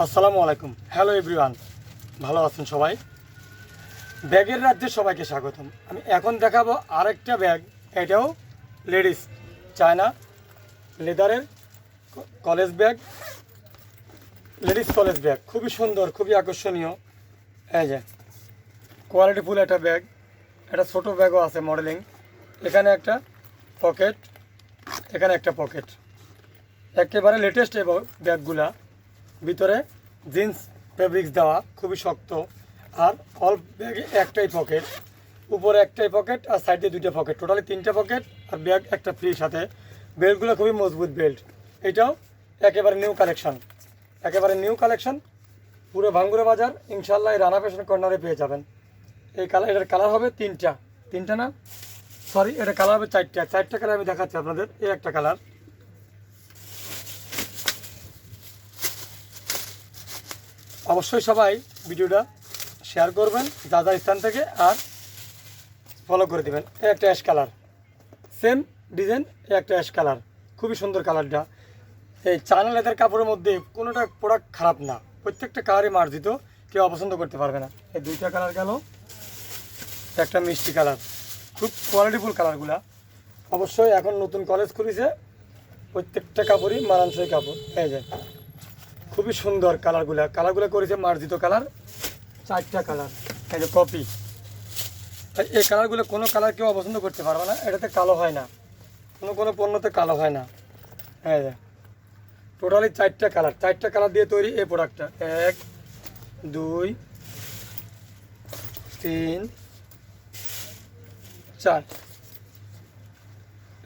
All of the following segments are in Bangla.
আসসালামু আলাইকুম। হ্যালো এভরিওয়ান, ভালো আছেন সবাই? ব্যাগের রাজ্যে সবাইকে স্বাগতম। আমি এখন দেখাবো আরেকটা ব্যাগ। এটাও লেডিস চায়না লেদারের college bag, ladies college bag. খুবই সুন্দর, খুবই আকর্ষণীয়। এই যে কোয়ালিটিফুল একটা ব্যাগ। এটা ছোটো ব্যাগও আছে মডেলিং। এখানে একটা পকেট, এখানে একটা পকেট, একেবারে লেটেস্ট এই ব্যাগগুলা। ভিতরে জিন্স ফেব্রিক্স দেওয়া, খুবই শক্ত। আর অল ব্যাগে একটাই পকেট, উপরে একটাই পকেট আর সাইডে দুইটা পকেট, টোটালি তিনটা পকেট। আর ব্যাগ একটা ফ্রি সাথে। বেল্টগুলো খুবই মজবুত বেল্ট। এটাও একেবারে নিউ কালেকশন, একেবারে নিউ কালেকশন। পুরো ভাঙ্গুরা বাজার ইনশাল্লাহ এই রানা ফ্যাশন কর্নারে পেয়ে যাবেন। এই কালার, এটার কালার হবে তিনটা না সরি, এটা কালার হবে চারটা কালার আমি দেখাচ্ছি আপনাদের। এই একটা কালার, অবশ্যই সবাই ভিডিওটা শেয়ার করবেন যা যা স্থান থেকে, আর ফলো করে দেবেন। এই একটা অ্যাশ কালার, সেম ডিজাইন। এই একটা অ্যাশ কালার, খুবই সুন্দর কালারটা। এই চায়না লেদার কাপড়ের মধ্যে কোনোটা প্রোডাক্ট খারাপ না, প্রত্যেকটা কালারই মার্জিত, কেউ অপছন্দ করতে পারবে না। এই দুইটা কালার গেল, একটা মিষ্টি কালার। খুব কোয়ালিটিফুল কালারগুলা। অবশ্যই এখন নতুন কলেজ খুলেছে, প্রত্যেকটা কাপড়ই মানানসই কাপড়। এই যে খুবই সুন্দর কালারগুলো করেছে মার্জিত কালার। চারটা কালার, এই যে কপি। এই কালারগুলো কোনো কালার কেউ অপছন্দ করতে পারবে না, এটাতে কালো হয় না, কোনো পণ্যতে কালো হয় না। হ্যাঁ, টোটালি চারটা কালার দিয়ে তৈরি এই প্রোডাক্টটা। 1 2 3 4,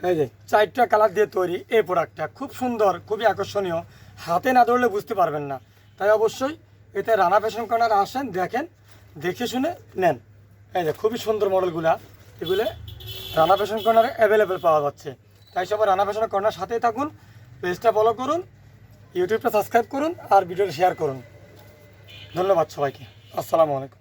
এই যে চারটা কালার দিয়ে তৈরি এই প্রোডাক্টটা। খুব সুন্দর, খুবই আকর্ষণীয়। হাতে না ধরলে বুঝতে পারবেন না। তাই অবশ্যই এতে রানা ফ্যাশন কর্নারে আসেন, দেখেন, দেখে শুনে নেন। এই যে খুবই সুন্দর মডেলগুলা, এগুলো রানা ফ্যাশন কর্নারে অ্যাভেলেবেল পাওয়া যাচ্ছে। তাই সবাই রানা ফ্যাশন কর্নার সাথেই থাকুন, পেজটা ফলো করুন, ইউটিউবটা সাবস্ক্রাইব করুন আর ভিডিওটা শেয়ার করুন। ধন্যবাদ সবাইকে। আসসালামু আলাইকুম।